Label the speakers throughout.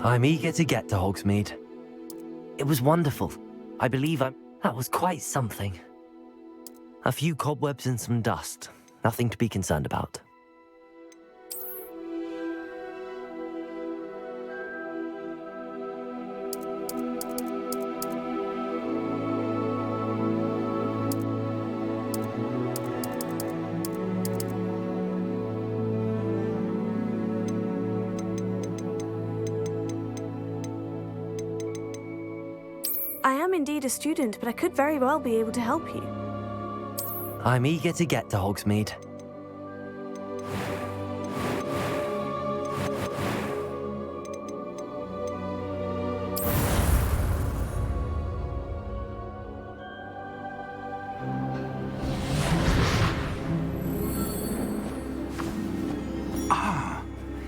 Speaker 1: I'm eager to get to Hogsmeade. It was wonderful. I believe that was quite something. A few cobwebs and some dust. Nothing to be concerned about.
Speaker 2: I am indeed a student, but I could very well be able to help you.
Speaker 1: I'm eager to get to Hogsmeade.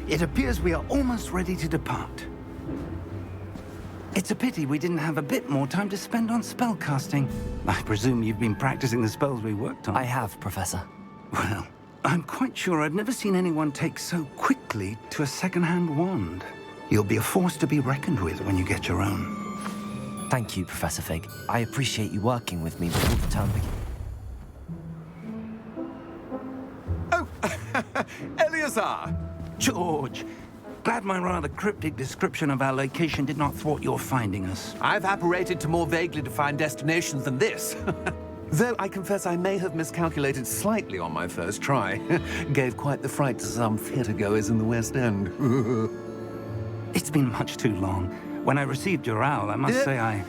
Speaker 3: It appears we are almost ready to depart. It's a pity we didn't have a bit more time to spend on spellcasting. I presume you've been practicing the spells we worked on.
Speaker 1: I have, Professor.
Speaker 3: Well, I'm quite sure I've never seen anyone take so quickly to a second-hand wand. You'll be a force to be reckoned with when you get your own.
Speaker 1: Thank you, Professor Fig. I appreciate you working with me before the term begins.
Speaker 4: Oh, Eleazar!
Speaker 3: George, glad my rather cryptic description of our location did not thwart your finding us.
Speaker 4: I've apparated to more vaguely defined destinations than this. Though I confess I may have miscalculated slightly on my first try. Gave quite the fright to some theatre-goers in the West End.
Speaker 3: It's been much too long. When I received your owl, I must say I...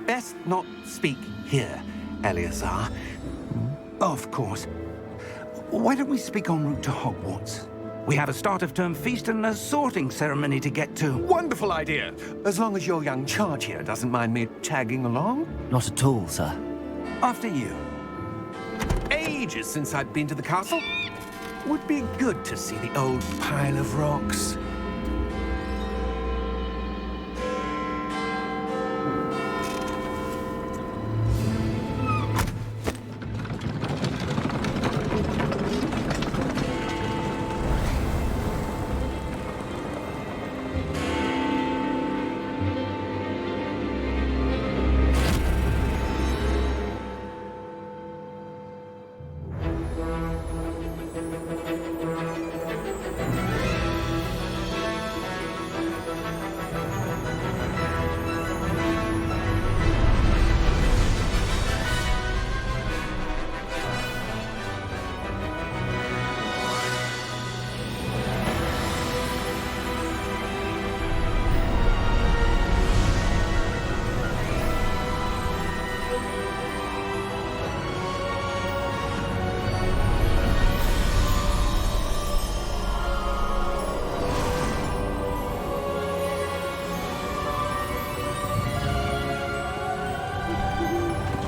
Speaker 4: Best not speak here, Eleazar.
Speaker 3: Of course. Why don't we speak en route to Hogwarts? We have a start-of-term feast and a sorting ceremony to get to.
Speaker 4: Wonderful idea! As long as your young charge here doesn't mind me tagging along.
Speaker 1: Not at all, sir.
Speaker 3: After you.
Speaker 4: Ages since I'd been to the castle. Would be good to see the old pile of rocks.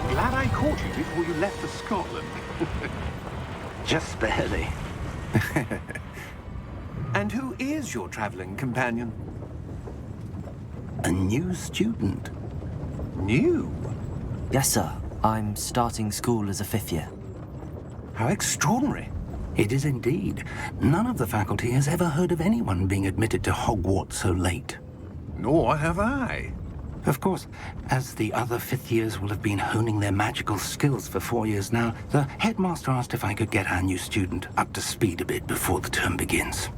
Speaker 5: Glad I caught you before you left for Scotland.
Speaker 3: Just barely.
Speaker 4: And who is your traveling companion?
Speaker 3: A new student.
Speaker 4: New?
Speaker 1: Yes, sir. I'm starting school as a 5th year.
Speaker 4: How extraordinary.
Speaker 3: It is indeed. None of the faculty has ever heard of anyone being admitted to Hogwarts so late.
Speaker 4: Nor have I.
Speaker 3: Of course, as the other 5th years will have been honing their magical skills for 4 years now, the headmaster asked if I could get our new student up to speed a bit before the term begins.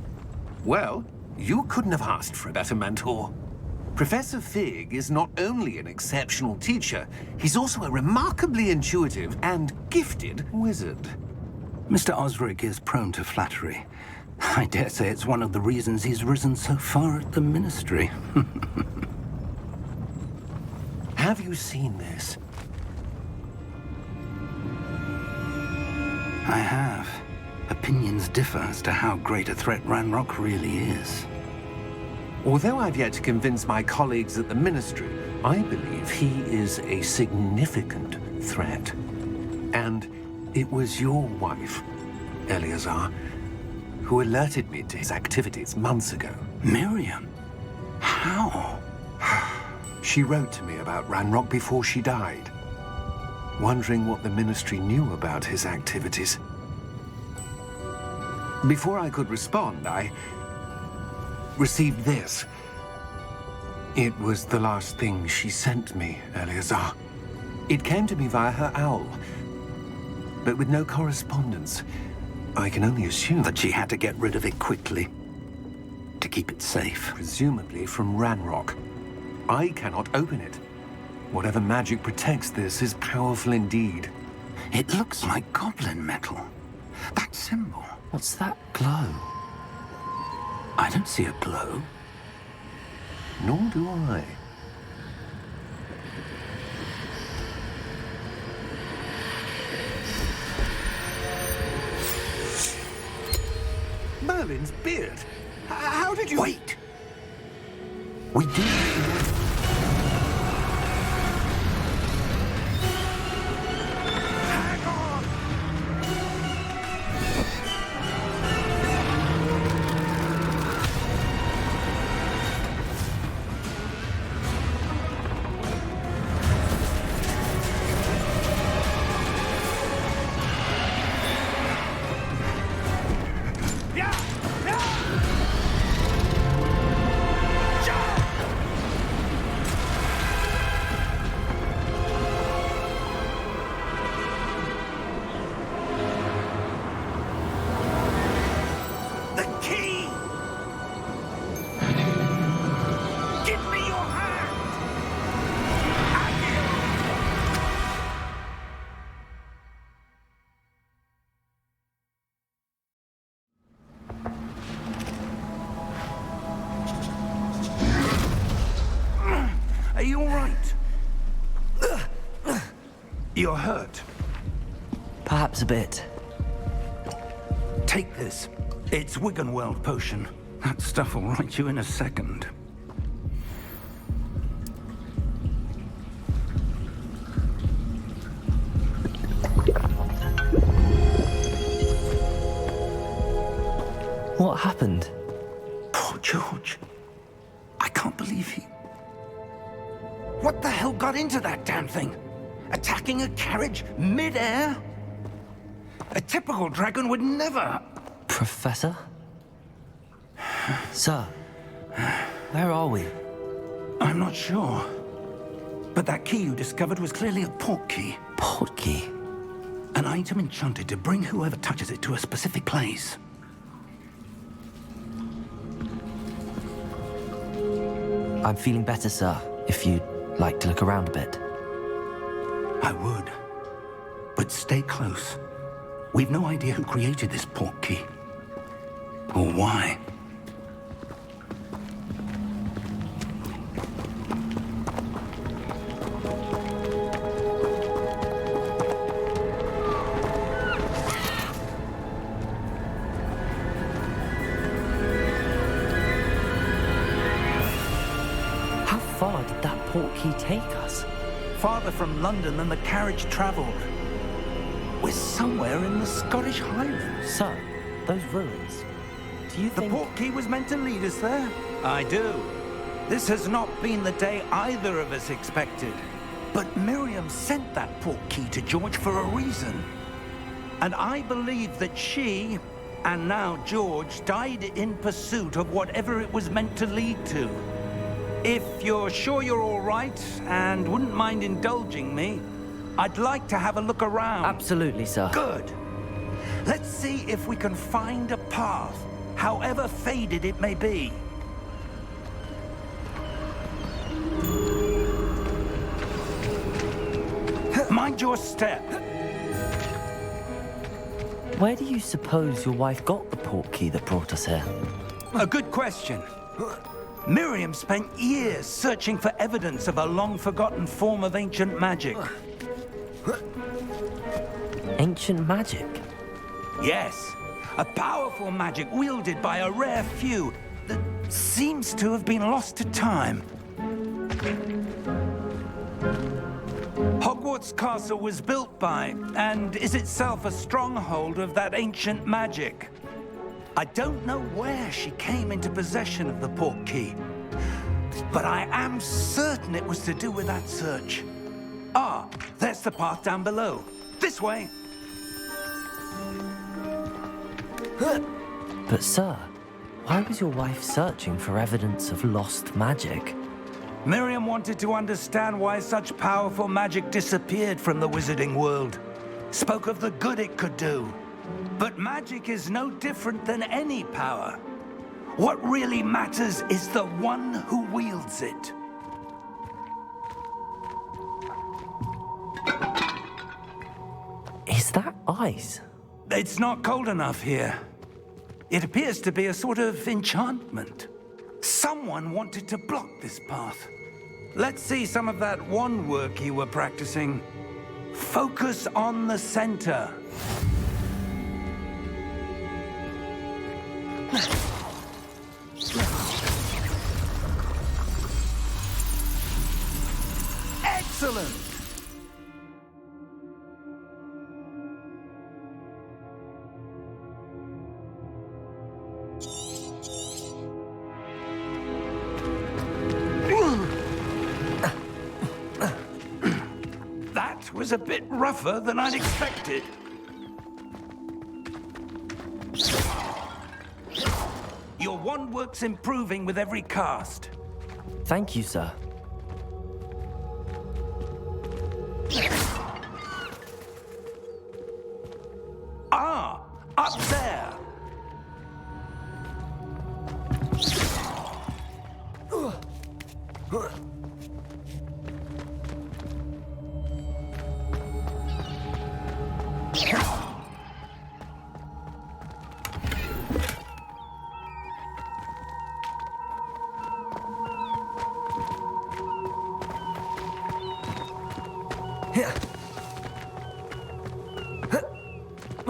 Speaker 4: Well, you couldn't have asked for a better mentor. Professor Fig is not only an exceptional teacher, he's also a remarkably intuitive and gifted wizard.
Speaker 3: Mr. Osric is prone to flattery. I dare say it's one of the reasons he's risen so far at the Ministry.
Speaker 4: Have you seen this?
Speaker 3: I have. Opinions differ as to how great a threat Ranrock really is.
Speaker 4: Although I've yet to convince my colleagues at the Ministry, I believe he is a significant threat. And it was your wife, Eleazar, who alerted me to his activities months ago.
Speaker 3: Miriam? How?
Speaker 4: She wrote to me about Ranrock before she died, wondering what the Ministry knew about his activities. Before I could respond, I received this. It was the last thing she sent me, Eleazar. It came to me via her owl, but with no correspondence. I can only assume
Speaker 3: That she had to get rid of it quickly to keep it safe.
Speaker 4: presumably from Ranrock. I cannot open it. Whatever magic protects this is powerful indeed.
Speaker 3: It looks like goblin metal. That symbol.
Speaker 1: What's that glow?
Speaker 3: I don't see a glow.
Speaker 4: Nor do I. Merlin's beard. How did you...
Speaker 3: Wait! We do...
Speaker 4: Hang on!
Speaker 3: The key! Give me your hand! Are you all right? You're hurt.
Speaker 1: Perhaps a bit.
Speaker 3: Take this. It's Wiggenweld potion. That stuff will right you in a second.
Speaker 1: What happened?
Speaker 3: Poor George. I can't believe he... What the hell got into that damn thing? Attacking a carriage mid-air? A typical dragon would never...
Speaker 1: Professor? Sir, where are we?
Speaker 3: I'm not sure. But that key you discovered was clearly a port key.
Speaker 1: Port key?
Speaker 3: An item enchanted to bring whoever touches it to a specific place.
Speaker 1: I'm feeling better, sir, if you'd like to look around a bit.
Speaker 3: I would. But stay close. We've no idea who created this port key. Or why.
Speaker 1: How far did that port key take us?
Speaker 3: Farther from London than the carriage traveled. We're somewhere in the Scottish Highlands.
Speaker 1: Sir, those ruins. Do you
Speaker 3: The
Speaker 1: think...
Speaker 3: port key was meant to lead us there? I do. This has not been the day either of us expected. But Miriam sent that port key to George for a reason. And I believe that she, and now George, died in pursuit of whatever it was meant to lead to. If you're sure you're all right and wouldn't mind indulging me, I'd like to have a look around.
Speaker 1: Absolutely, sir.
Speaker 3: Good. Let's see if we can find a path, however faded it may be. Mind your step.
Speaker 1: Where do you suppose your wife got the port key that brought us here?
Speaker 3: A good question. Miriam spent years searching for evidence of a long-forgotten form of ancient magic.
Speaker 1: Ancient magic?
Speaker 3: Yes, a powerful magic wielded by a rare few that seems to have been lost to time. Hogwarts Castle was built by, and is itself a stronghold of that ancient magic. I don't know where she came into possession of the port key, but I am certain it was to do with that search. Ah, there's the path down below. This way.
Speaker 1: But sir, why was your wife searching for evidence of lost magic?
Speaker 3: Miriam wanted to understand why such powerful magic disappeared from the wizarding world. Spoke of the good it could do. But magic is no different than any power. What really matters is the one who wields it.
Speaker 1: Is that ice?
Speaker 3: It's not cold enough here. It appears to be a sort of enchantment. Someone wanted to block this path. Let's see some of that wand work you were practicing. Focus on the center. Excellent! That was a bit rougher than I'd expected. Your wand work's improving with every cast.
Speaker 1: Thank you, sir.
Speaker 3: Ah, up there.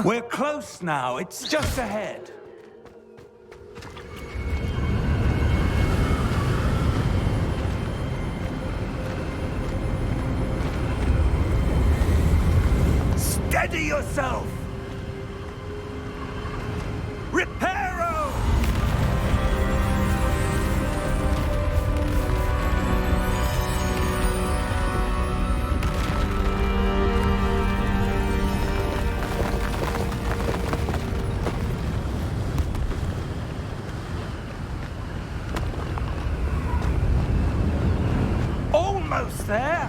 Speaker 3: We're close now. It's just ahead. Steady yourself! Reparo! Almost there!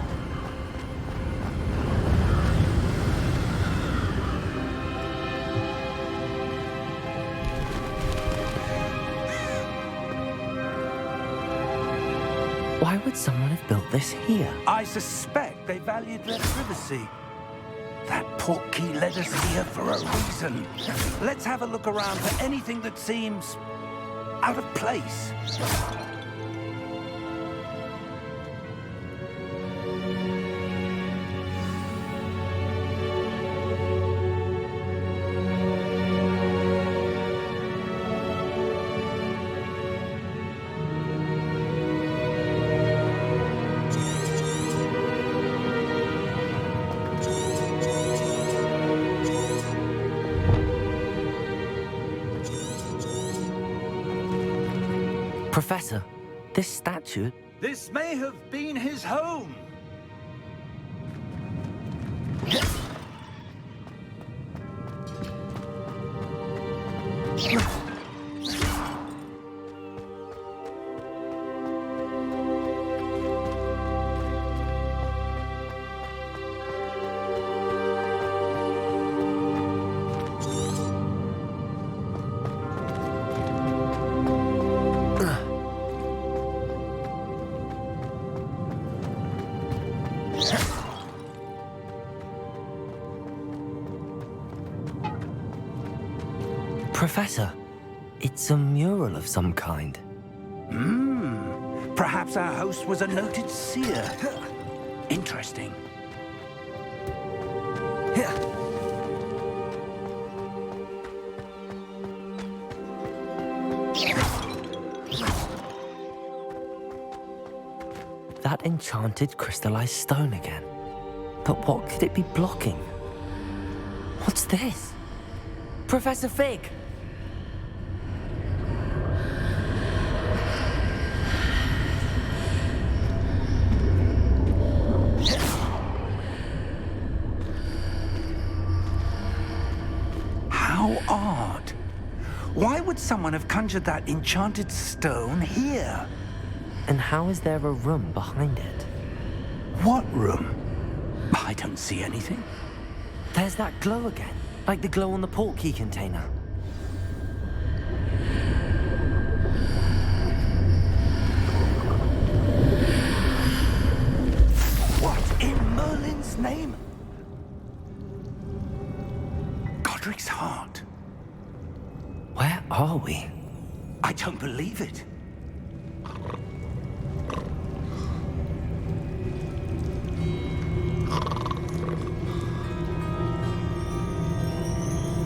Speaker 1: Why would someone have built this here?
Speaker 3: I suspect they valued their privacy. That portkey led us here for a reason. Let's have a look around for anything that seems out of place.
Speaker 1: Professor, this statue...
Speaker 3: This may have been his home.
Speaker 1: Professor, it's a mural of some kind.
Speaker 3: Perhaps our host was a noted seer. Interesting.
Speaker 1: That enchanted crystallized stone again. But what could it be blocking? What's this? Professor Fig!
Speaker 3: How odd. Why would someone have conjured that enchanted stone here?
Speaker 1: And how is there a room behind it?
Speaker 3: What room? I don't see anything.
Speaker 1: There's that glow again, like the glow on the portkey container.
Speaker 3: What in Merlin's name? Godric's heart.
Speaker 1: Where are we?
Speaker 3: I don't believe it.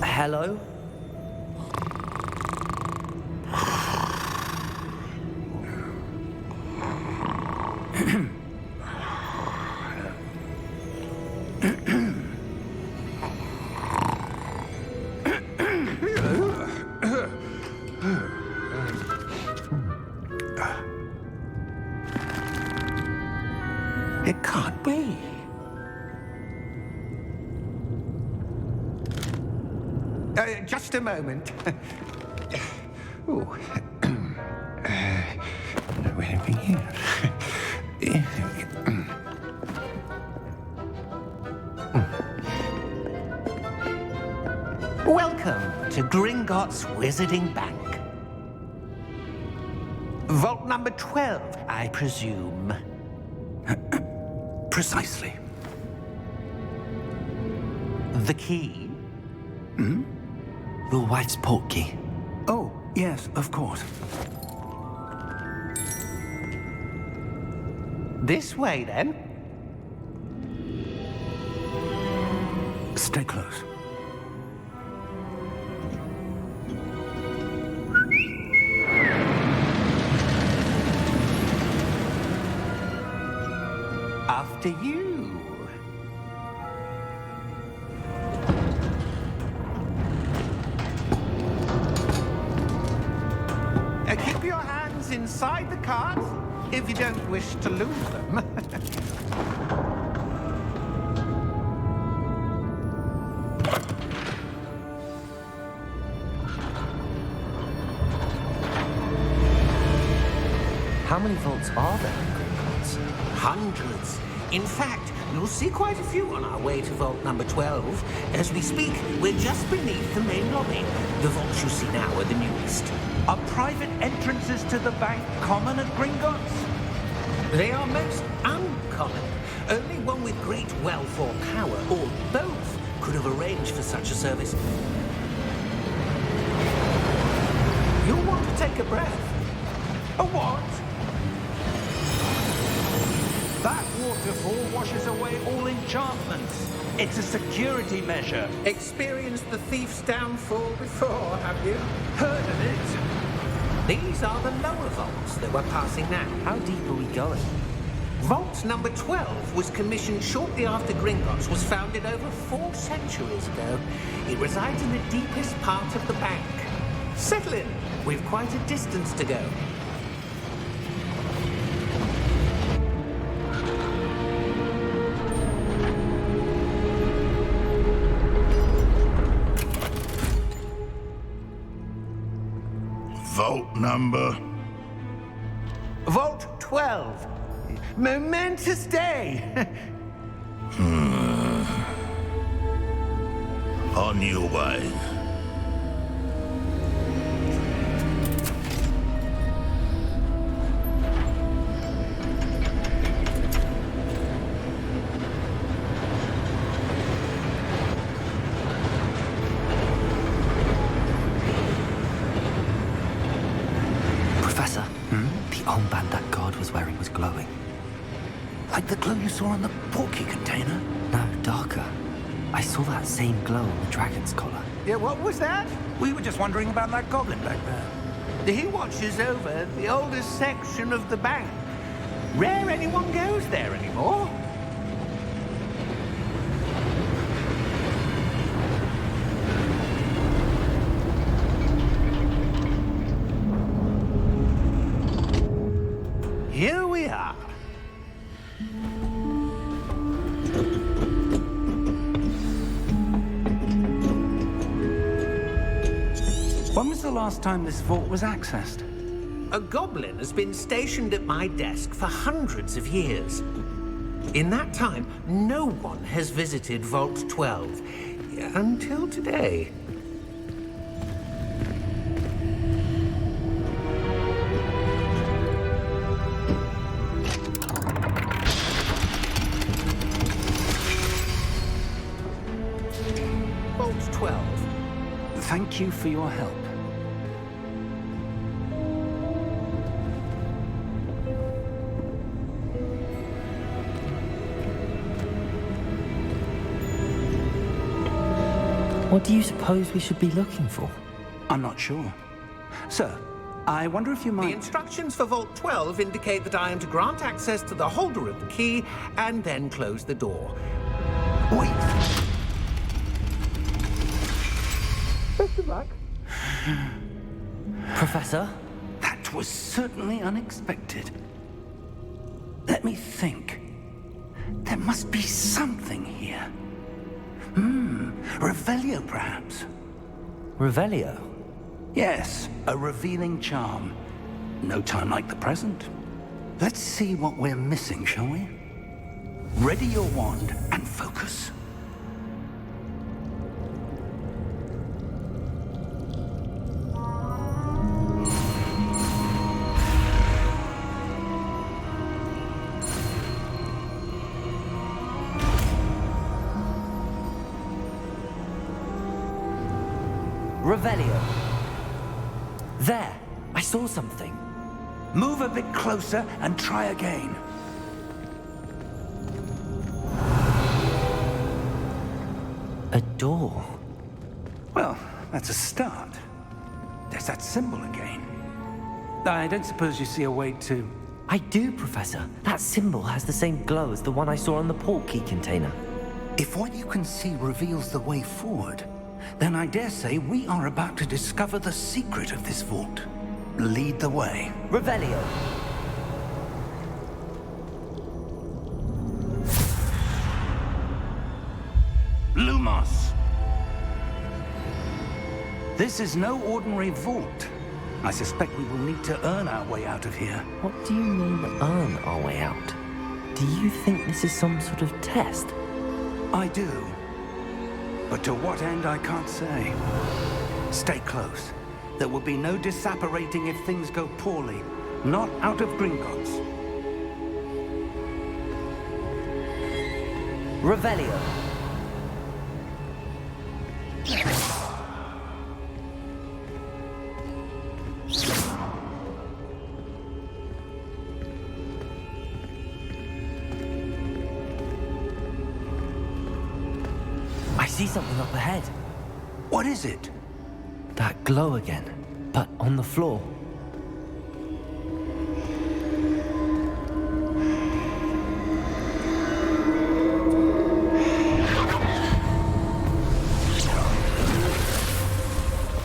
Speaker 1: Hello?
Speaker 3: It can't be. Just a moment. Oh. Anything here? Welcome to Gringotts Wizarding Bank. Vault number 12, I presume. Precisely. The key? Hmm?
Speaker 1: Your wife's portkey.
Speaker 3: Oh, yes, of course. This way, then. Stay close. After you. Keep your hands inside the cart if you don't wish to lose them.
Speaker 1: How many vaults are there in Gringotts?
Speaker 3: Hundreds. In fact, you'll see quite a few on our way to vault number 12. As we speak, we're just beneath the main lobby. The vaults you see now are the newest. Are private entrances to the bank common at Gringotts? They are most uncommon. Only one with great wealth or power, or both, could have arranged for such a service. You'll want to take a breath. A what? That waterfall washes away all enchantments. It's a security measure. Experienced the thief's downfall before, have you? Heard of it? These are the lower vaults that we're passing now.
Speaker 1: How deep are we going?
Speaker 3: Vault number 12 was commissioned shortly after Gringotts was founded over 4 centuries ago. It resides in the deepest part of the bank. Settle in. We've quite a distance to go.
Speaker 6: Vault number?
Speaker 3: Vault 12. Momentous day.
Speaker 6: On your way.
Speaker 1: Professor, the armband that guard was wearing was glowing.
Speaker 3: Like the glow you saw on the portkey container?
Speaker 1: No, darker. I saw that same glow on the dragon's collar.
Speaker 3: Yeah, what was that? We were just wondering about that goblin back there. He watches over the oldest section of the bank. Rare anyone goes there anymore. Here we are. When was the last time this vault was accessed?
Speaker 4: A goblin has been stationed at my desk for hundreds of years. In that time, no one has visited Vault 12. Until today. Vault 12.
Speaker 3: Thank you for your help.
Speaker 1: What do you suppose we should be looking for?
Speaker 3: I'm not sure. Sir, I wonder if you
Speaker 4: The
Speaker 3: might...
Speaker 4: instructions for Vault 12 indicate that I am to grant access to the holder of the key and then close the door.
Speaker 3: Wait!
Speaker 4: Best of luck.
Speaker 1: Professor?
Speaker 3: That was certainly unexpected. Let me think. There must be something here. Revelio, perhaps?
Speaker 1: Revelio?
Speaker 3: Yes, a revealing charm. No time like the present. Let's see what we're missing, shall we? Ready your wand and focus.
Speaker 1: Revelio. There! I saw something.
Speaker 3: Move a bit closer and try again.
Speaker 1: A door.
Speaker 3: Well, that's a start. There's that symbol again. I don't suppose you see a way to...
Speaker 1: I do, Professor. That symbol has the same glow as the one I saw on the port key container.
Speaker 3: If what you can see reveals the way forward, then I dare say we are about to discover the secret of this vault. Lead the way.
Speaker 1: Revelio.
Speaker 3: Lumos! This is no ordinary vault. I suspect we will need to earn our way out of here.
Speaker 1: What do you mean, earn our way out? Do you think this is some sort of test?
Speaker 3: I do. But to what end, I can't say. Stay close. There will be no disapparating if things go poorly. Not out of Gringotts.
Speaker 1: Revelio. I see something up ahead.
Speaker 3: What is it?
Speaker 1: That glow again, but on the floor.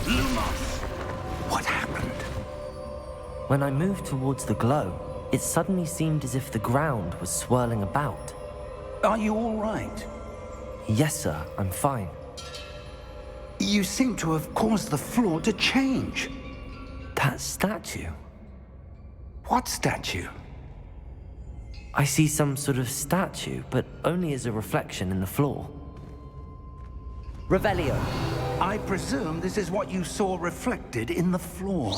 Speaker 3: Lumos! What happened?
Speaker 1: When I moved towards the glow, it suddenly seemed as if the ground was swirling about.
Speaker 3: Are you all right?
Speaker 1: Yes, sir, I'm fine.
Speaker 3: You seem to have caused the floor to change.
Speaker 1: That statue.
Speaker 3: What statue?
Speaker 1: I see some sort of statue, but only as a reflection in the floor. Revelio.
Speaker 3: I presume this is what you saw reflected in the floor.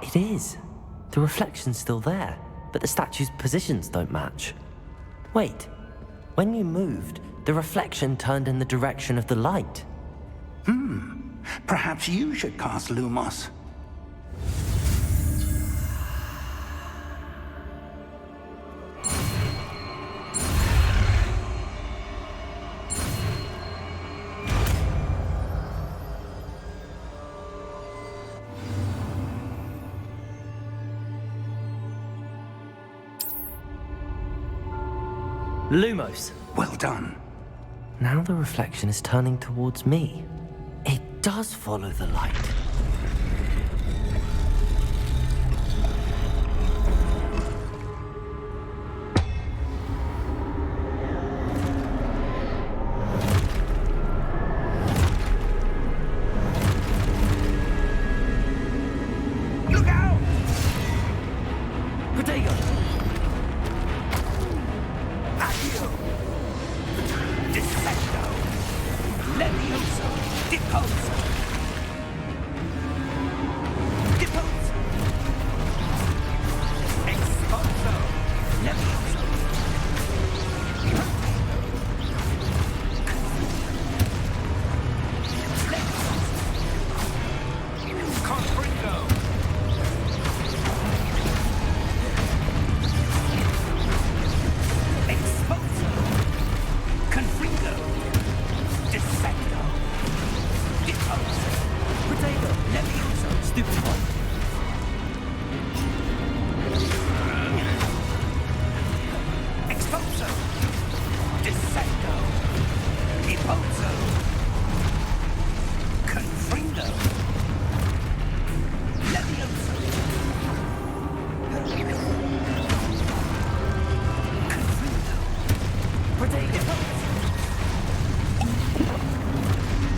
Speaker 1: It is. The reflection's still there, but the statue's positions don't match. Wait. When you moved, the reflection turned in the direction of the light.
Speaker 3: Perhaps you should cast Lumos.
Speaker 1: Lumos.
Speaker 3: Well done.
Speaker 1: Now the reflection is turning towards me. It does follow the light.
Speaker 3: Look out! Deposer. Deposer. Exposo. Levioso. Confringo. Exposo. Confringo. Dissecto. Deposo. Potato. Levioso. Stupid one. Exposo. Dissecto. Deposo. Confringo. Levioso. Confringo. Potato.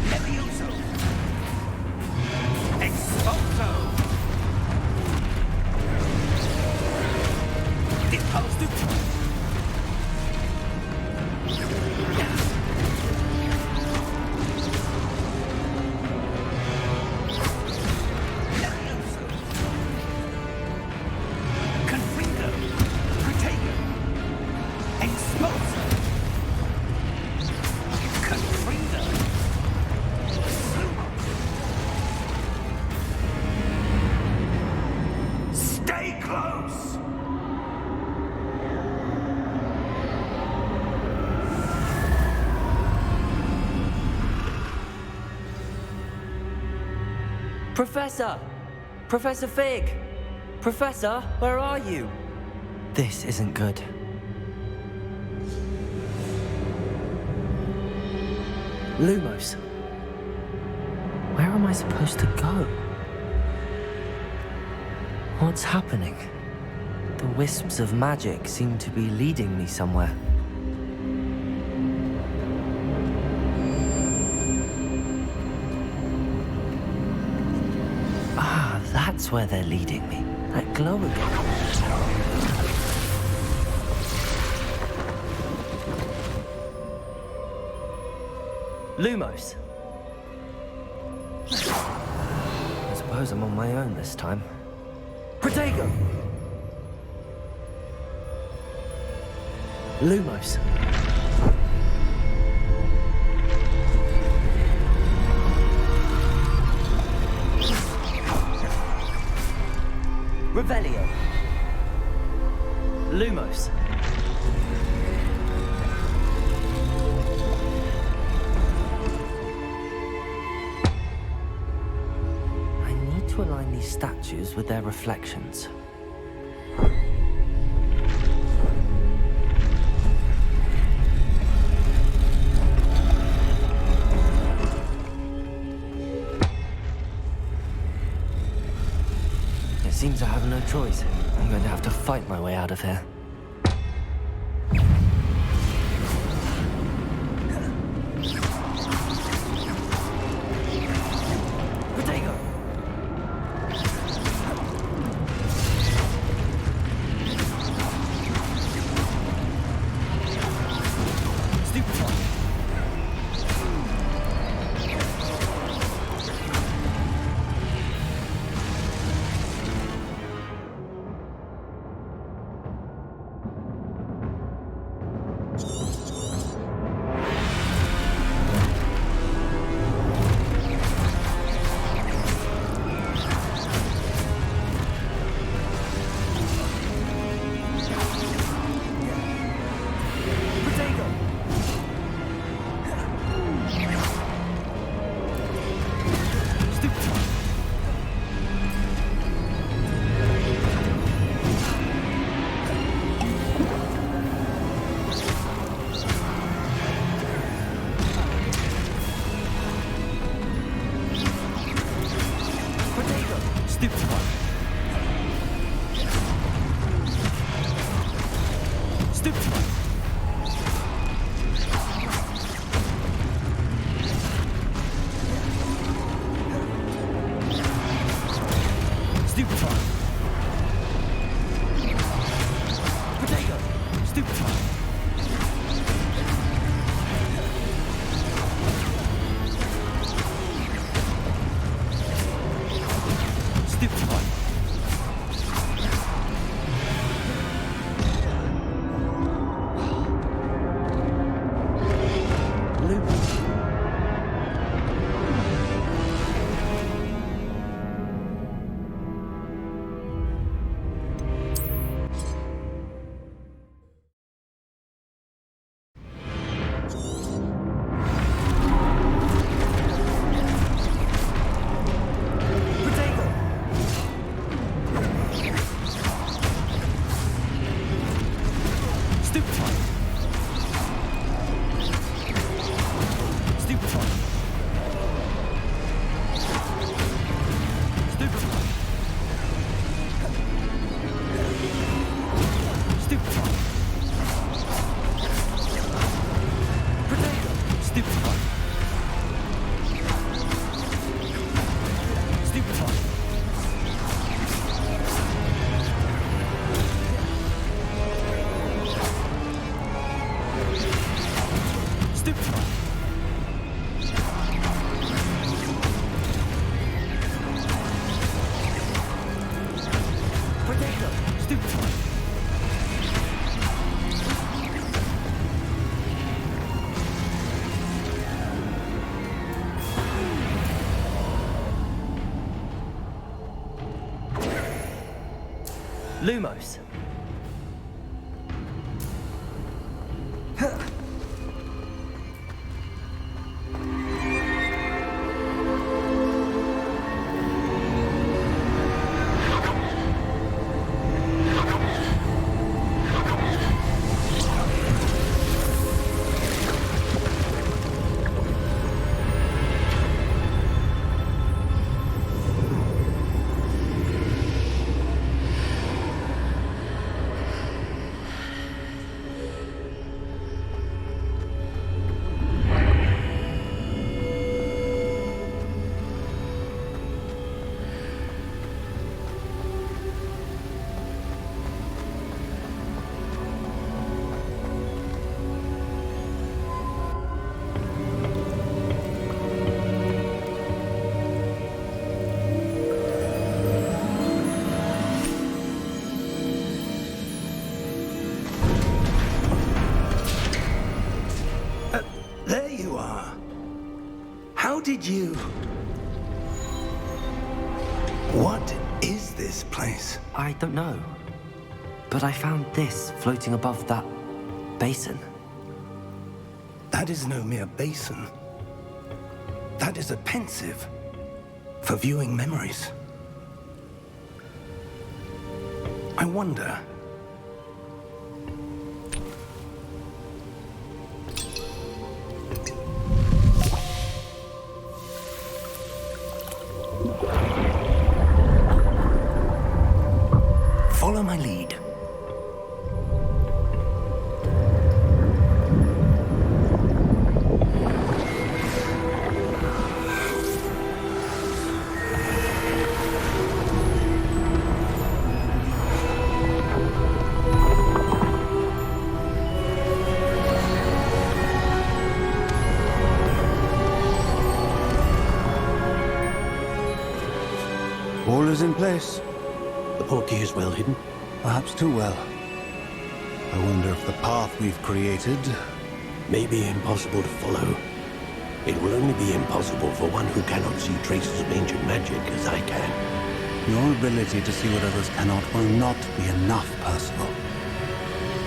Speaker 3: Levioso. Exposo. Deposo. Levioso. Confringo. Potato. Exposo. Confringo. Stay close!
Speaker 1: Professor! Professor Fig! Professor, where are you? This isn't good. Lumos. Where am I supposed to go? What's happening? The wisps of magic seem to be leading me somewhere. Ah, that's where they're leading me. That glow again. Lumos. I suppose I'm on my own this time. Protego! Lumos. Revelio. Lumos. I need to align these statues with their reflections. Seems I have no choice. I'm going to have to fight my way out of here. Potato! Stupid one. Stupefy. Stupefy. Stupefy. Protector. Stupefy. Lumos.
Speaker 3: There you are. How did you... What is this place?
Speaker 1: I don't know. But I found this floating above that basin.
Speaker 3: That is no mere basin. That is a pensive for viewing memories. I wonder... Follow my lead.
Speaker 7: All is in place.
Speaker 8: The portkey is well hidden.
Speaker 7: Perhaps too well. I wonder if the path we've created...
Speaker 8: May be impossible to follow. It will only be impossible for one who cannot see traces of ancient magic as I can.
Speaker 7: Your ability to see what others cannot will not be enough, Percival.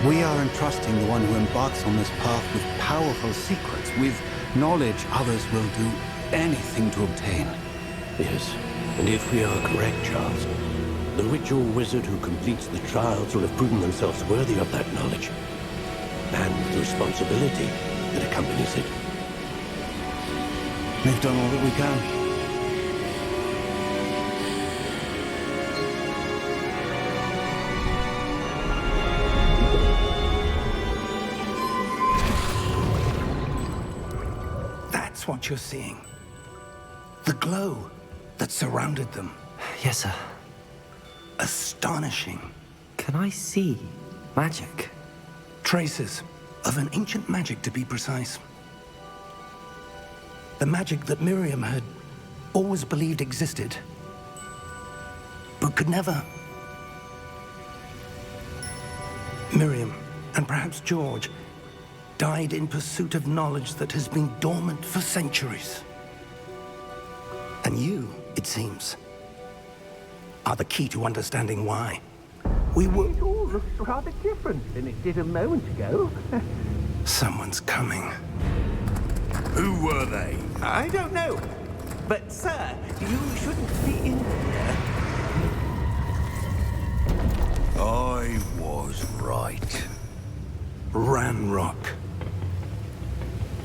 Speaker 7: We are entrusting the one who embarks on this path with powerful secrets, with knowledge others will do anything to obtain.
Speaker 8: Yes, and if we are correct, Charles, the ritual wizard who completes the trials will have proven themselves worthy of that knowledge, and the responsibility that accompanies it.
Speaker 7: We've done all that we can.
Speaker 3: That's what you're seeing. The glow that surrounded them.
Speaker 1: Yes, sir.
Speaker 3: Astonishing.
Speaker 1: Can I see magic?
Speaker 3: Traces of an ancient magic, to be precise. The magic that Miriam had always believed existed, but could never. Miriam, and perhaps George, died in pursuit of knowledge that has been dormant for centuries. And you, it seems, are the key to understanding why.
Speaker 5: It all looks rather different than it did a moment ago.
Speaker 3: Someone's coming.
Speaker 6: Who were they?
Speaker 3: I don't know. But, sir, you shouldn't be in here.
Speaker 6: I was right.
Speaker 3: Ranrock.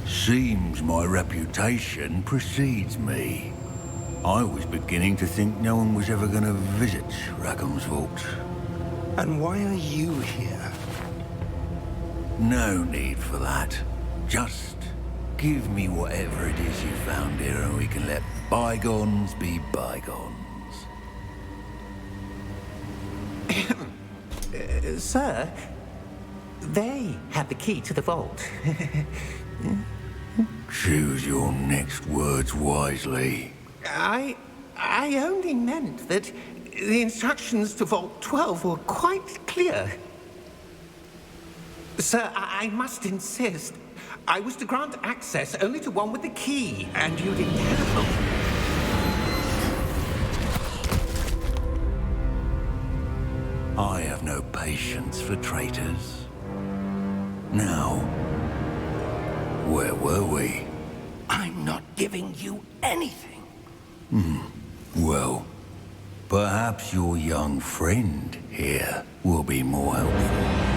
Speaker 6: Seems my reputation precedes me. I was beginning to think no one was ever going to visit Rackham's vault.
Speaker 3: And why are you here?
Speaker 6: No need for that. Just give me whatever it is you found here and we can let bygones be bygones.
Speaker 5: Sir, they have the key to the vault.
Speaker 6: Choose your next words wisely.
Speaker 5: I only meant that the instructions to Vault 12 were quite clear. Sir, I must insist. I was to grant access only to one with the key, and you didn't have.
Speaker 6: I have no patience for traitors. Now, where were we?
Speaker 3: I'm not giving you anything.
Speaker 6: Well, perhaps your young friend here will be more helpful.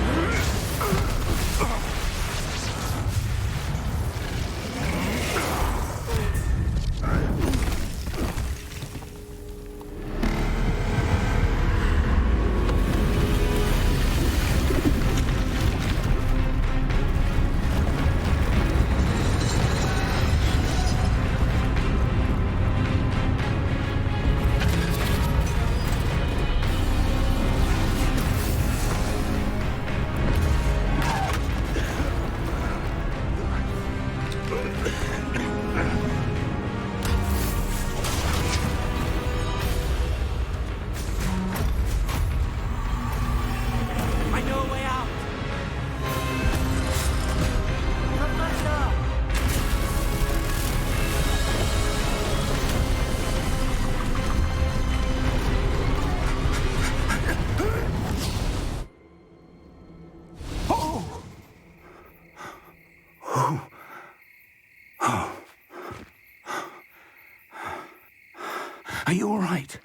Speaker 3: Are you all right?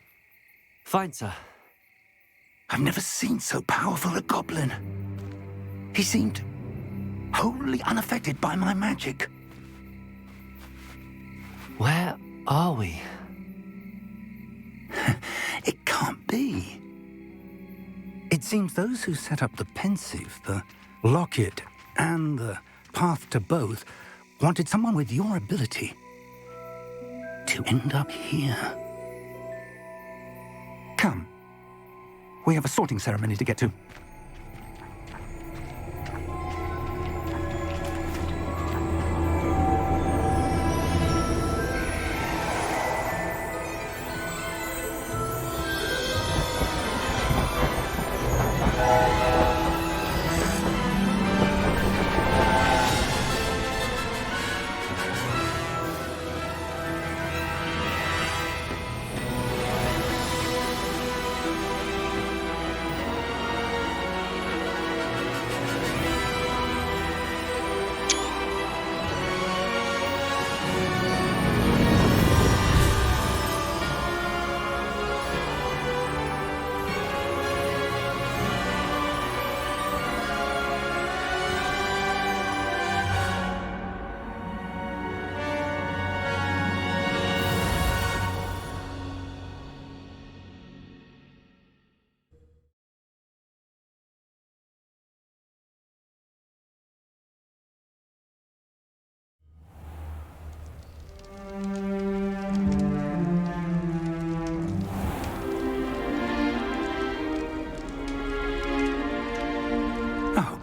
Speaker 1: Fine, sir.
Speaker 3: I've never seen so powerful a goblin. He seemed wholly unaffected by my magic.
Speaker 1: Where are we?
Speaker 3: It can't be. It seems those who set up the pensive, the locket, and the path to both wanted someone with your ability to end up here. Come. We have a sorting ceremony to get to.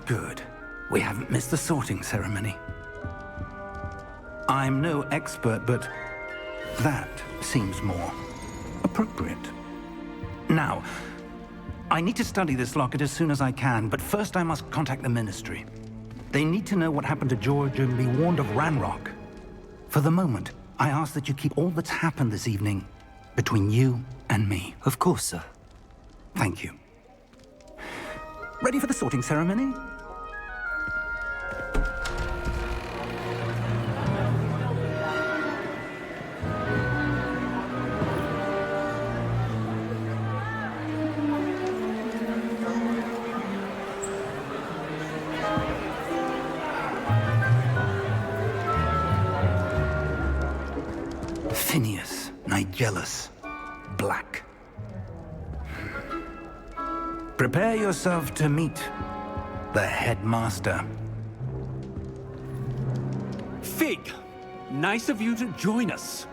Speaker 3: Good. We haven't missed the sorting ceremony. I'm no expert, but that seems more appropriate. Now, I need to study this locket as soon as I can, but first I must contact the Ministry. They need to know what happened to George and be warned of Ranrock. For the moment, I ask that you keep all that's happened this evening between you and me.
Speaker 1: Of course, sir.
Speaker 3: Thank you. Ready for the sorting ceremony? Phineas, Nigellus, Black. Prepare yourself to meet the headmaster.
Speaker 4: Fig, nice of you to join us.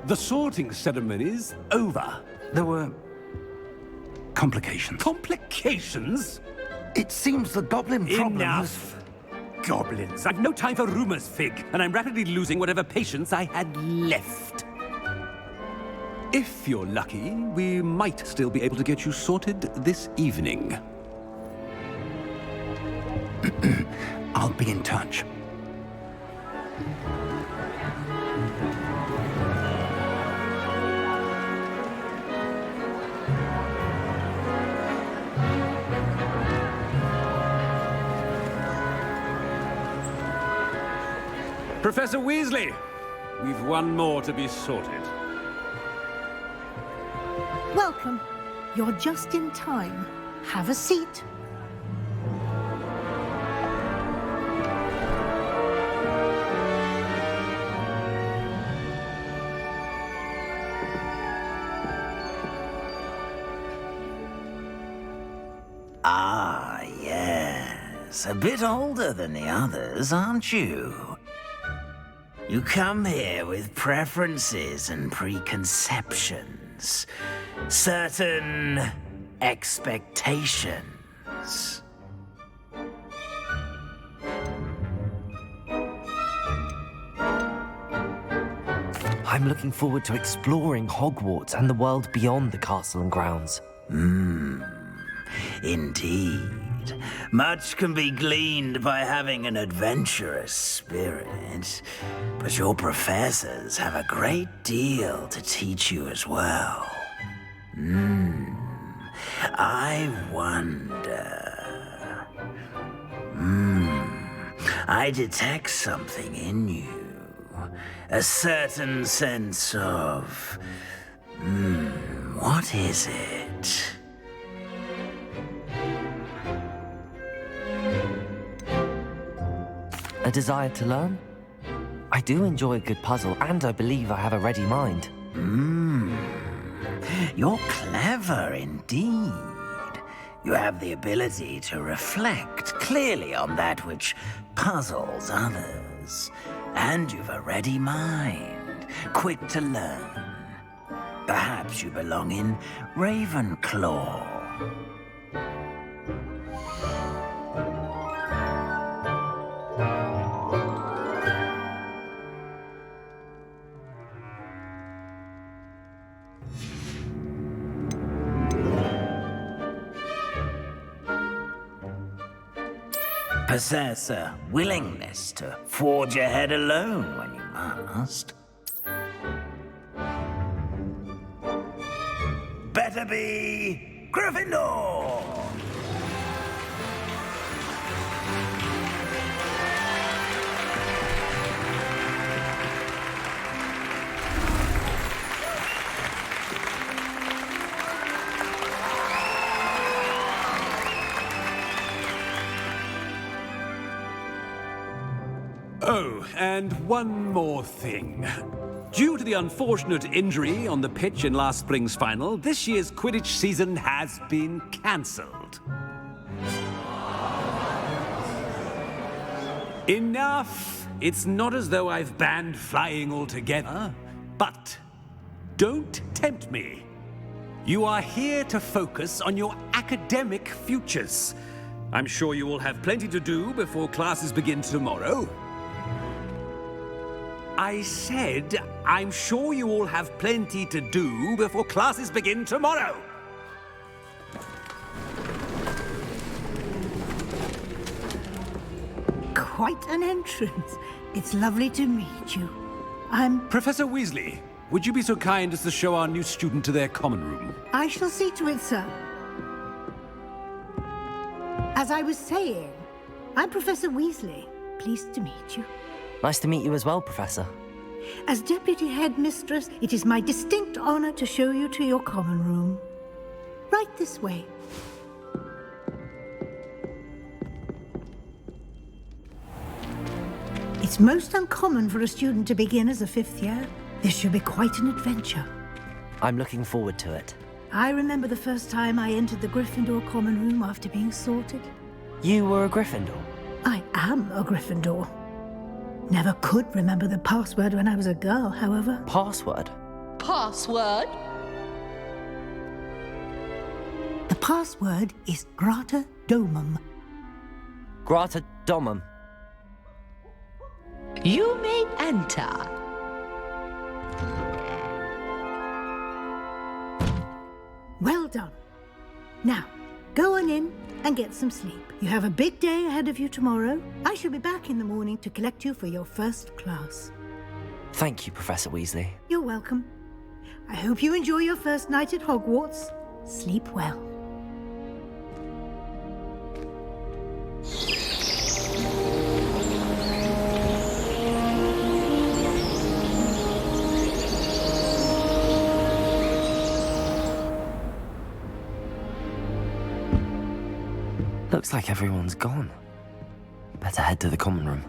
Speaker 4: The sorting ceremony's over.
Speaker 3: There were complications.
Speaker 4: Complications?
Speaker 3: It seems the goblin problem
Speaker 4: Enough! Goblins. I've no time for rumors, Fig, and I'm rapidly losing whatever patience I had left. If you're lucky, we might still be able to get you sorted this evening.
Speaker 3: I'll be in touch.
Speaker 4: Professor Weasley, we've one more to be sorted.
Speaker 9: Welcome. You're just in time. Have a seat.
Speaker 10: Ah, yes. A bit older than the others, aren't you? You come here with preferences and preconceptions. Certain expectations.
Speaker 1: I'm looking forward to exploring Hogwarts and the world beyond the castle and grounds.
Speaker 10: Indeed. Much can be gleaned by having an adventurous spirit, but your professors have a great deal to teach you as well. I wonder... I detect something in you. A certain sense of... what is it?
Speaker 1: A desire to learn? I do enjoy a good puzzle, and I believe I have a ready mind.
Speaker 10: You're clever indeed. You have the ability to reflect clearly on that which puzzles others. And you've a ready mind, quick to learn. Perhaps you belong in Ravenclaw. Possess a willingness to forge ahead alone when you must. Better be Gryffindor!
Speaker 4: Oh, and one more thing. Due to the unfortunate injury on the pitch in last spring's final, this year's Quidditch season has been cancelled. Enough! It's not as though I've banned flying altogether, but don't tempt me. You are here to focus on your academic futures. I'm sure you will have plenty to do before classes begin tomorrow. I said, I'm sure you all have plenty to do before classes begin tomorrow.
Speaker 9: Quite an entrance. It's lovely to meet you.
Speaker 4: Professor Weasley, would you be so kind as to show our new student to their common room?
Speaker 9: I shall see to it, sir. As I was saying, I'm Professor Weasley. Pleased to meet you.
Speaker 1: Nice to meet you as well, Professor.
Speaker 9: As Deputy Headmistress, it is my distinct honor to show you to your common room. Right this way. It's most uncommon for a student to begin as a fifth year. This should be quite an adventure.
Speaker 1: I'm looking forward to it.
Speaker 9: I remember the first time I entered the Gryffindor common room after being sorted.
Speaker 1: You were a Gryffindor?
Speaker 9: I am a Gryffindor. Never could remember the password when I was a girl, however.
Speaker 1: Password?
Speaker 11: Password?
Speaker 9: The password is Grata Domum.
Speaker 1: Grata Domum.
Speaker 11: You may enter.
Speaker 9: Well done. Now, go on in and get some sleep. You have a big day ahead of you tomorrow. I shall be back in the morning to collect you for your first class.
Speaker 1: Thank you, Professor Weasley.
Speaker 9: You're welcome. I hope you enjoy your first night at Hogwarts. Sleep well.
Speaker 1: Looks like everyone's gone. Better head to the common room.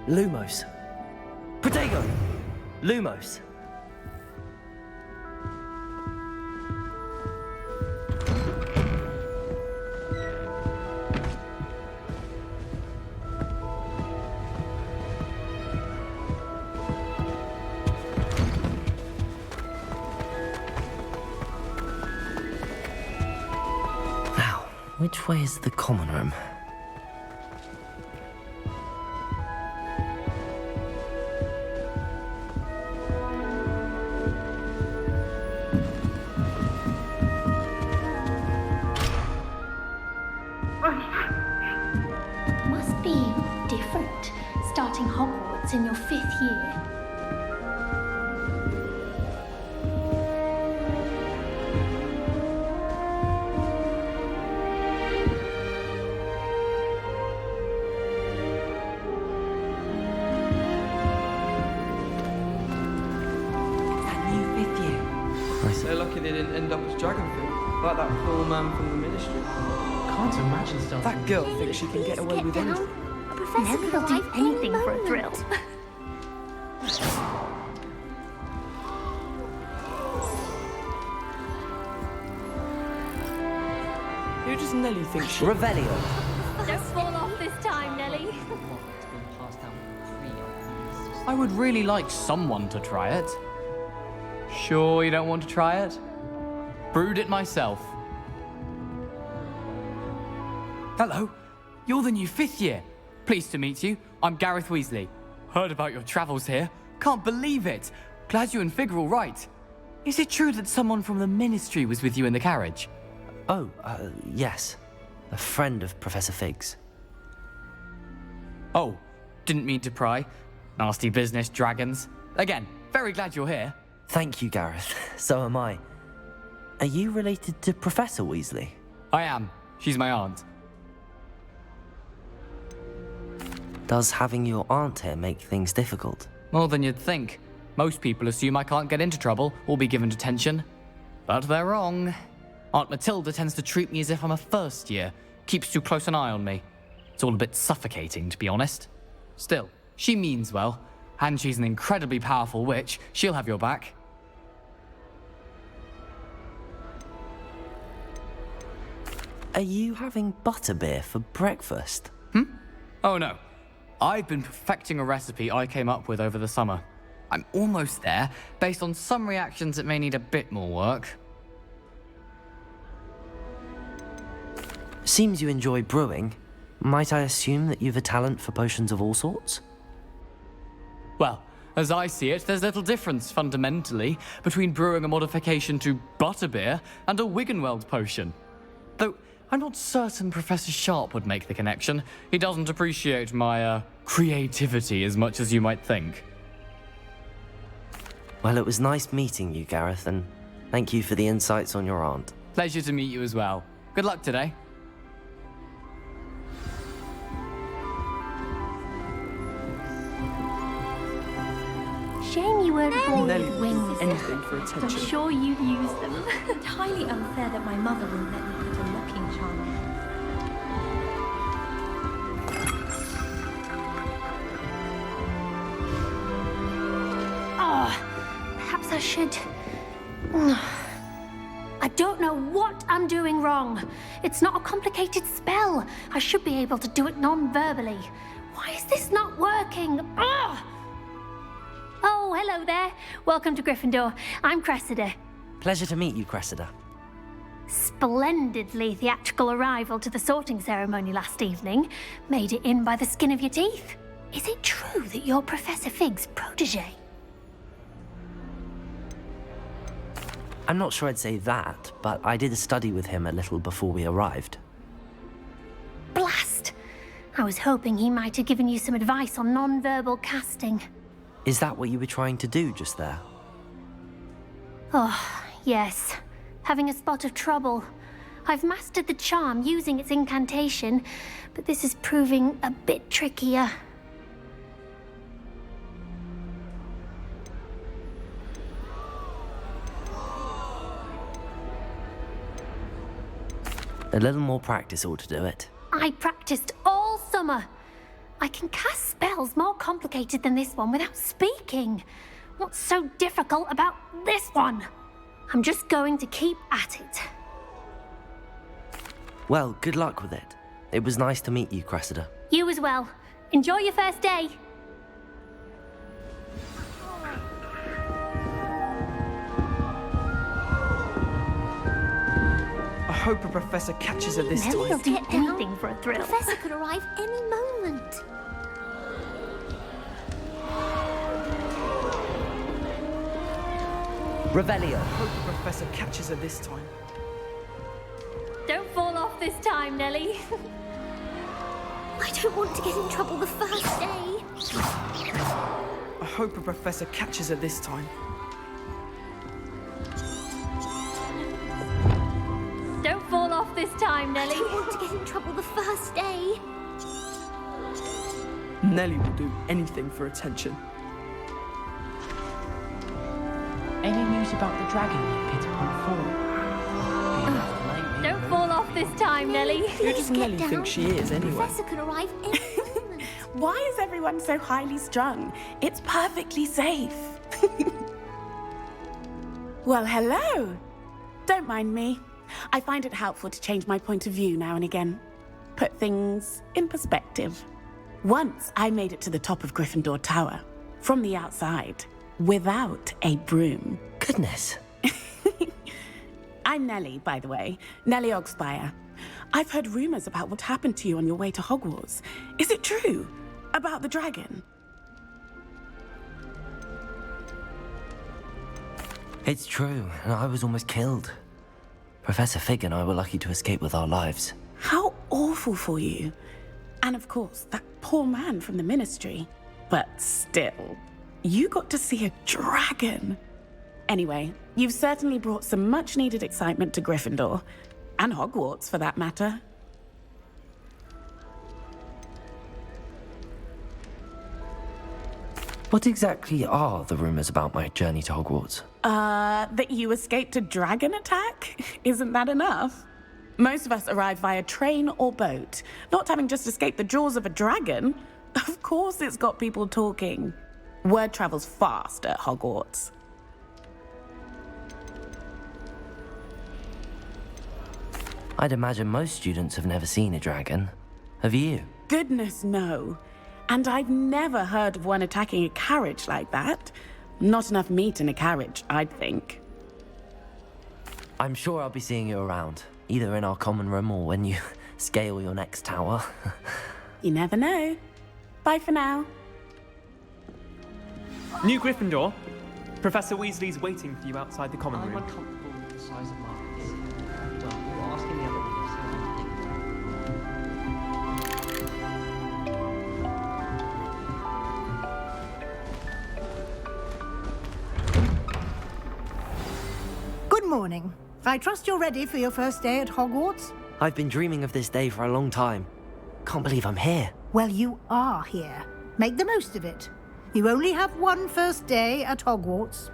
Speaker 1: Lumos. Protego! Lumos. Now, which way is the common room?
Speaker 12: Must be different, starting Hogwarts in your 5th year.
Speaker 13: So lucky they didn't end up as Dragonfly, like that poor man from the Ministry.
Speaker 14: Can't imagine starting.
Speaker 13: That girl thinks she can get away with anything.
Speaker 12: A professor will do anything for a thrill.
Speaker 13: Who does Nelly think she...
Speaker 1: Revelio.
Speaker 12: Don't fall off this time, Nelly.
Speaker 14: I would really like someone to try it. Sure you don't want to try it? Brewed it myself. Hello, you're the new 5th year. Pleased to meet you. I'm Gareth Weasley. Heard about your travels here. Can't believe it. Glad you and Fig are all right. Is it true that someone from the Ministry was with you in the carriage?
Speaker 1: Oh, yes. A friend of Professor Fig's.
Speaker 14: Oh, didn't mean to pry. Nasty business, dragons. Again, very glad you're here.
Speaker 1: Thank you, Gareth. So am I. Are you related to Professor Weasley?
Speaker 14: I am. She's my aunt.
Speaker 1: Does having your aunt here make things difficult?
Speaker 14: More than you'd think. Most people assume I can't get into trouble or be given detention. But they're wrong. Aunt Matilda tends to treat me as if I'm a first year. Keeps too close an eye on me. It's all a bit suffocating, to be honest. Still, she means well. And she's an incredibly powerful witch. She'll have your back.
Speaker 1: Are you having butterbeer for breakfast?
Speaker 14: Oh no. I've been perfecting a recipe I came up with over the summer. I'm almost there. Based on some reactions, it may need a bit more work.
Speaker 1: Seems you enjoy brewing. Might I assume that you've a talent for potions of all sorts?
Speaker 14: Well, as I see it, there's little difference, fundamentally, between brewing a modification to butterbeer and a Wiggenweld potion. Though, I'm not certain Professor Sharp would make the connection. He doesn't appreciate my, creativity as much as you might think.
Speaker 1: Well, it was nice meeting you, Gareth, and thank you for the insights on your aunt.
Speaker 14: Pleasure to meet you as well. Good luck today.
Speaker 12: Shame you weren't born
Speaker 13: Nelly
Speaker 12: with
Speaker 13: would
Speaker 12: wings.
Speaker 13: do anything for attention.
Speaker 12: I'm sure you'd use them. Entirely unfair that my mother wouldn't let me put a locking charm on. Oh, perhaps I should... I don't know what I'm doing wrong. It's not a complicated spell. I should be able to do it non-verbally. Why is this not working? Ugh! Oh, hello there. Welcome to Gryffindor. I'm Cressida.
Speaker 1: Pleasure to meet you, Cressida.
Speaker 12: Splendidly theatrical arrival to the sorting ceremony last evening. Made it in by the skin of your teeth. Is it true that you're Professor Fig's protege?
Speaker 1: I'm not sure I'd say that, but I did study with him a little before we arrived.
Speaker 12: Blast! I was hoping he might have given you some advice on non-verbal casting.
Speaker 1: Is that what you were trying to do just there?
Speaker 12: Oh, yes. Having a spot of trouble. I've mastered the charm using its incantation, but this is proving a bit trickier.
Speaker 1: A little more practice ought to do it.
Speaker 12: I practiced all summer. I can cast spells more complicated than this one without speaking. What's so difficult about this one? I'm just going to keep at it.
Speaker 1: Well, good luck with it. It was nice to meet you, Cressida.
Speaker 12: You as well. Enjoy your first day.
Speaker 13: I hope a professor catches her this
Speaker 12: Nelly will
Speaker 13: time.
Speaker 12: do anything for a thrill.
Speaker 15: Professor could arrive any moment.
Speaker 1: Revelio.
Speaker 13: I hope the professor catches her this time.
Speaker 12: Don't fall off this time, Nelly.
Speaker 15: I don't want to get in trouble the first day.
Speaker 13: I hope a professor catches her this time.
Speaker 12: Don't fall off this time, Nelly.
Speaker 15: I don't want to get in trouble the first day.
Speaker 13: Nelly will do anything for attention.
Speaker 16: Any news about the dragon you pit upon fall?
Speaker 12: Don't fall off this time, Nelly.
Speaker 13: Who does Nelly think she is, anyway?
Speaker 15: Professor could arrive any moment.
Speaker 17: Why is everyone so highly strung? It's perfectly safe. Well, hello. Don't mind me. I find it helpful to change my point of view now and again. Put things in perspective. Once I made it to the top of Gryffindor Tower, from the outside, without a broom.
Speaker 1: Goodness.
Speaker 17: I'm Nelly, by the way. Nelly Ogspire. I've heard rumors about what happened to you on your way to Hogwarts. Is it true? About the dragon?
Speaker 1: It's true, and I was almost killed. Professor Fig and I were lucky to escape with our lives.
Speaker 17: How awful for you. And of course, that poor man from the Ministry. But still, you got to see a dragon. Anyway, you've certainly brought some much-needed excitement to Gryffindor. And Hogwarts, for that matter.
Speaker 1: What exactly are the rumors about my journey to Hogwarts?
Speaker 17: That you escaped a dragon attack? Isn't that enough? Most of us arrive via train or boat, not having just escaped the jaws of a dragon. Of course it's got people talking. Word travels fast at Hogwarts.
Speaker 1: I'd imagine most students have never seen a dragon. Have you?
Speaker 17: Goodness, no. And I've never heard of one attacking a carriage like that. Not enough meat in a carriage, I'd think.
Speaker 1: I'm sure I'll be seeing you around, either in our common room or when you scale your next tower.
Speaker 17: You never know. Bye for now.
Speaker 18: New Gryffindor. Professor Weasley's waiting for you outside the common room.
Speaker 16: I'm uncomfortable with the size of markets. Well, you're asking the other readers how
Speaker 9: Good morning. I trust you're ready for your first day at Hogwarts?
Speaker 1: I've been dreaming of this day for a long time. Can't believe I'm here.
Speaker 9: Well, you are here. Make the most of it. You only have one first day at Hogwarts.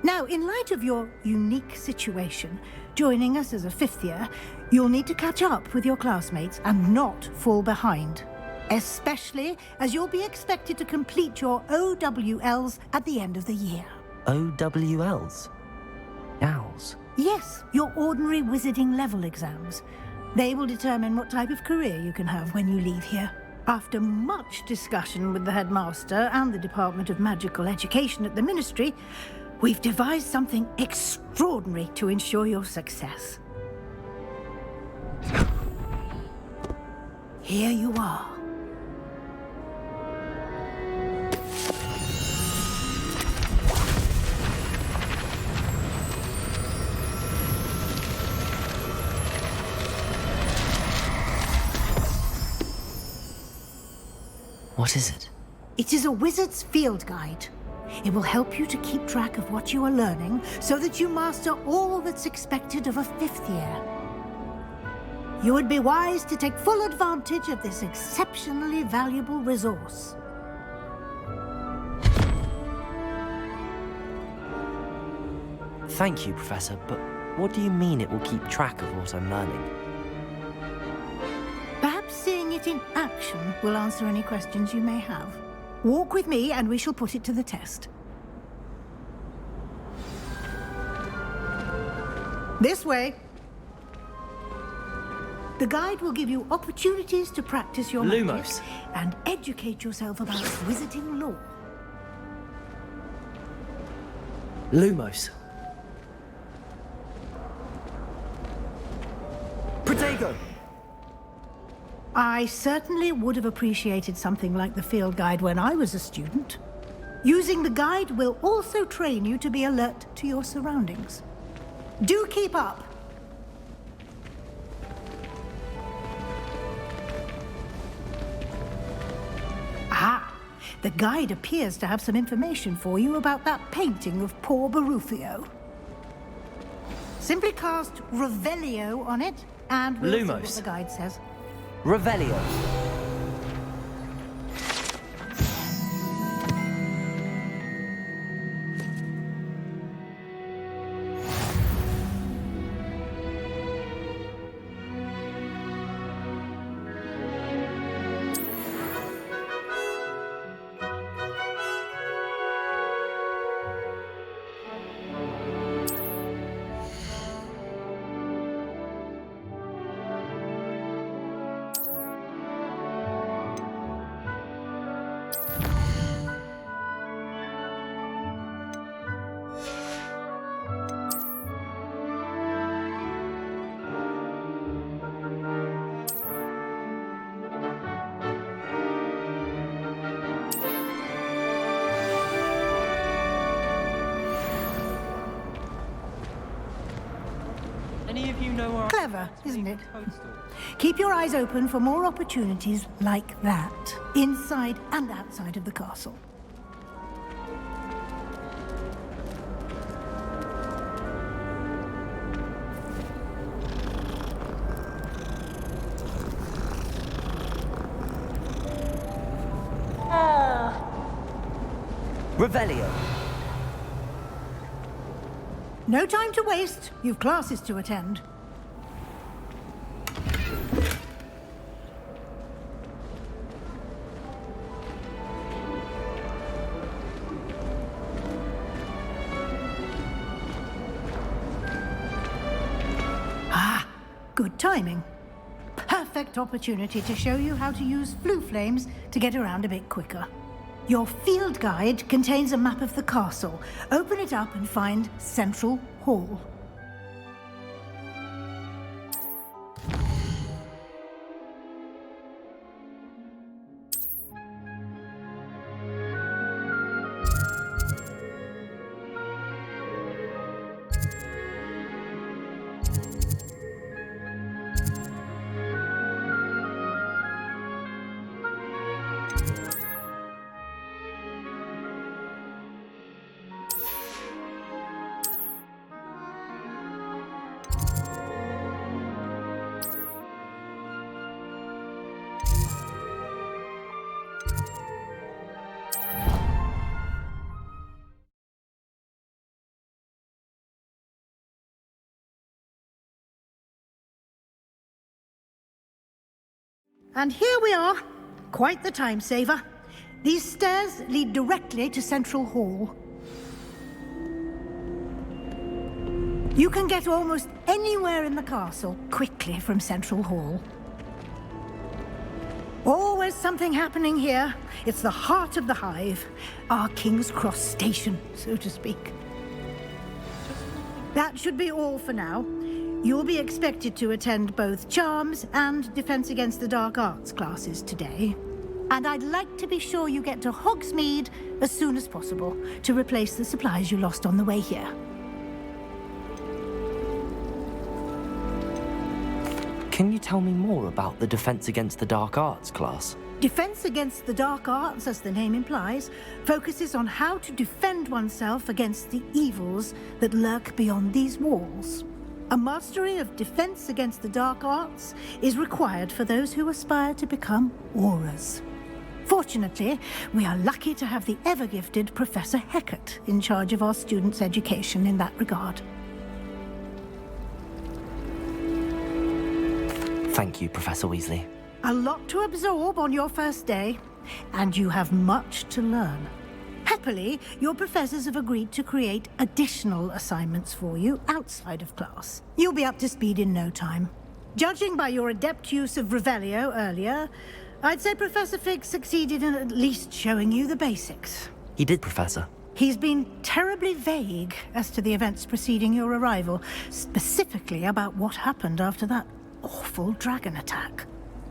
Speaker 9: Now, in light of your unique situation, joining us as a 5th year, you'll need to catch up with your classmates and not fall behind. Especially as you'll be expected to complete your OWLs at the end of the year.
Speaker 1: OWLs? Owls?
Speaker 9: Yes, your ordinary wizarding level exams. They will determine what type of career you can have when you leave here. After much discussion with the headmaster and the Department of Magical Education at the Ministry, we've devised something extraordinary to ensure your success. Here you are.
Speaker 1: What is it?
Speaker 9: It is a wizard's field guide. It will help you to keep track of what you are learning so that you master all that's expected of a 5th year. You would be wise to take full advantage of this exceptionally valuable resource.
Speaker 1: Thank you, Professor, but what do you mean it will keep track of what I'm learning?
Speaker 9: Perhaps seeing it in action will answer any questions you may have. Walk with me and we shall put it to the test. This way. The guide will give you opportunities to practice your magic
Speaker 1: Lumos.
Speaker 9: and educate yourself about wizarding lore.
Speaker 1: Lumos. Protego!
Speaker 9: I certainly would have appreciated something like the field guide when I was a student. Using the guide will also train you to be alert to your surroundings. Do keep up! Ah, the guide appears to have some information for you about that painting of poor Barufio. Simply cast Revelio on it, and we'll see what
Speaker 1: Lumos.
Speaker 9: the guide says.
Speaker 1: Revelio.
Speaker 16: Any of you know our...
Speaker 9: Clever, isn't it? Keep your eyes open for more opportunities like that, inside and outside of the castle.
Speaker 1: Revelio.
Speaker 9: No time to waste. You've classes to attend. Ah, good timing. Perfect opportunity to show you how to use flue flames to get around a bit quicker. Your field guide contains a map of the castle. Open it up and find Central Hall. And here we are. Quite the time saver. These stairs lead directly to Central Hall. You can get almost anywhere in the castle quickly from Central Hall. Always something happening here. It's the heart of the hive. Our King's Cross station, so to speak. That should be all for now. You'll be expected to attend both Charms and Defense Against the Dark Arts classes today. And I'd like to be sure you get to Hogsmeade as soon as possible to replace the supplies you lost on the way here.
Speaker 1: Can you tell me more about the Defense Against the Dark Arts class?
Speaker 9: Defense Against the Dark Arts, as the name implies, focuses on how to defend oneself against the evils that lurk beyond these walls. A mastery of Defense Against the Dark Arts is required for those who aspire to become AURUS. Fortunately, we are lucky to have the ever-gifted Professor Hecat in charge of our students' education in that regard.
Speaker 1: Thank you, Professor Weasley.
Speaker 9: A lot to absorb on your first day, and you have much to learn. Happily, your professors have agreed to create additional assignments for you outside of class. You'll be up to speed in no time. Judging by your adept use of Revelio earlier, I'd say Professor Fig succeeded in at least showing you the basics.
Speaker 1: He did, Professor.
Speaker 9: He's been terribly vague as to the events preceding your arrival, specifically about what happened after that awful dragon attack.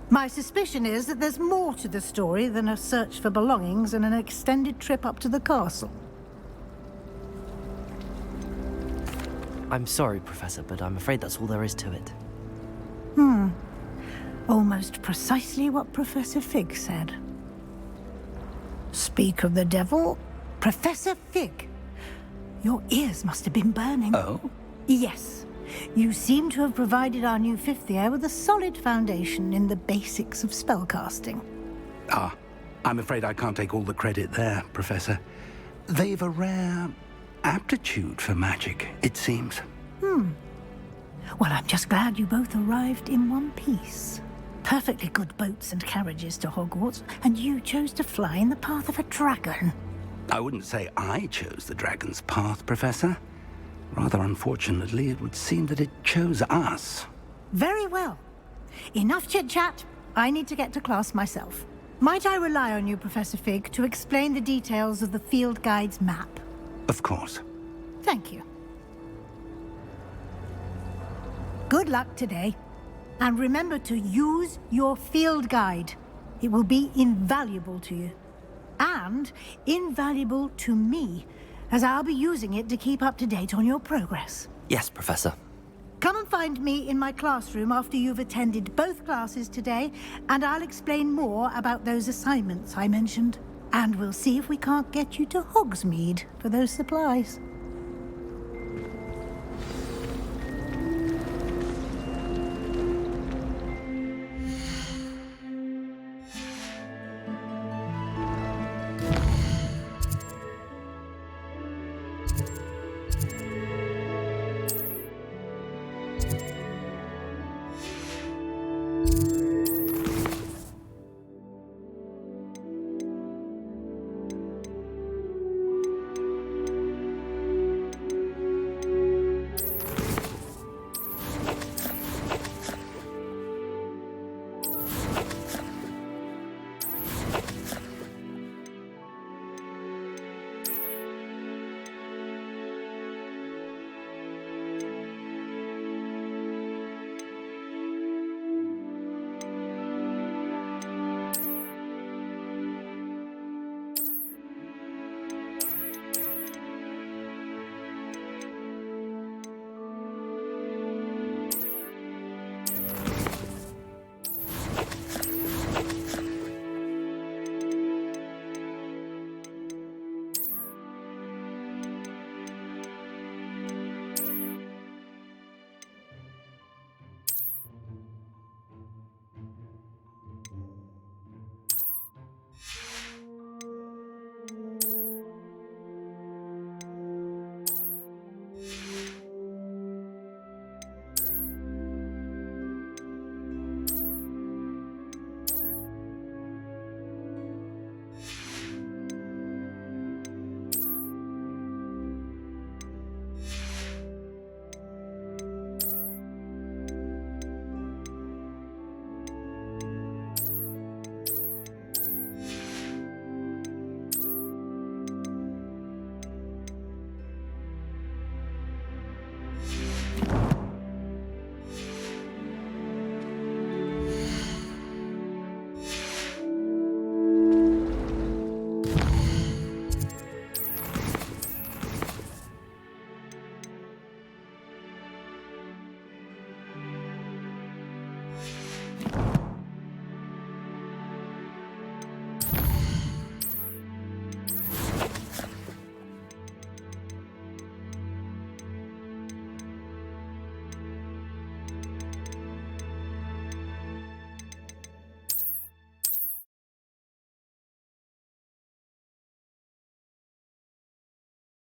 Speaker 9: My suspicion is that there's more to the story than a search for belongings and an extended trip up to the castle.
Speaker 1: I'm sorry, Professor, but I'm afraid that's all there is to it.
Speaker 9: Almost precisely what Professor Fig said. Speak of the devil, Professor Fig. Your ears must have been burning.
Speaker 5: Oh?
Speaker 9: Yes. You seem to have provided our new fifth year with a solid foundation in the basics of spellcasting.
Speaker 5: Ah, I'm afraid I can't take all the credit there, Professor. They've a rare aptitude for magic, it seems.
Speaker 9: Well, I'm just glad you both arrived in one piece. Perfectly good boats and carriages to Hogwarts, and you chose to fly in the path of a dragon.
Speaker 5: I wouldn't say I chose the dragon's path, Professor. Rather unfortunately, it would seem that it chose us.
Speaker 9: Very well. Enough chit-chat. I need to get to class myself. Might I rely on you, Professor Fig, to explain the details of the field guide's map?
Speaker 5: Of course.
Speaker 9: Thank you. Good luck today. And remember to use your field guide. It will be invaluable to you. And invaluable to me, as I'll be using it to keep up to date on your progress.
Speaker 1: Yes, Professor.
Speaker 9: Come and find me in my classroom after you've attended both classes today, and I'll explain more about those assignments I mentioned. And we'll see if we can't get you to Hogsmeade for those supplies.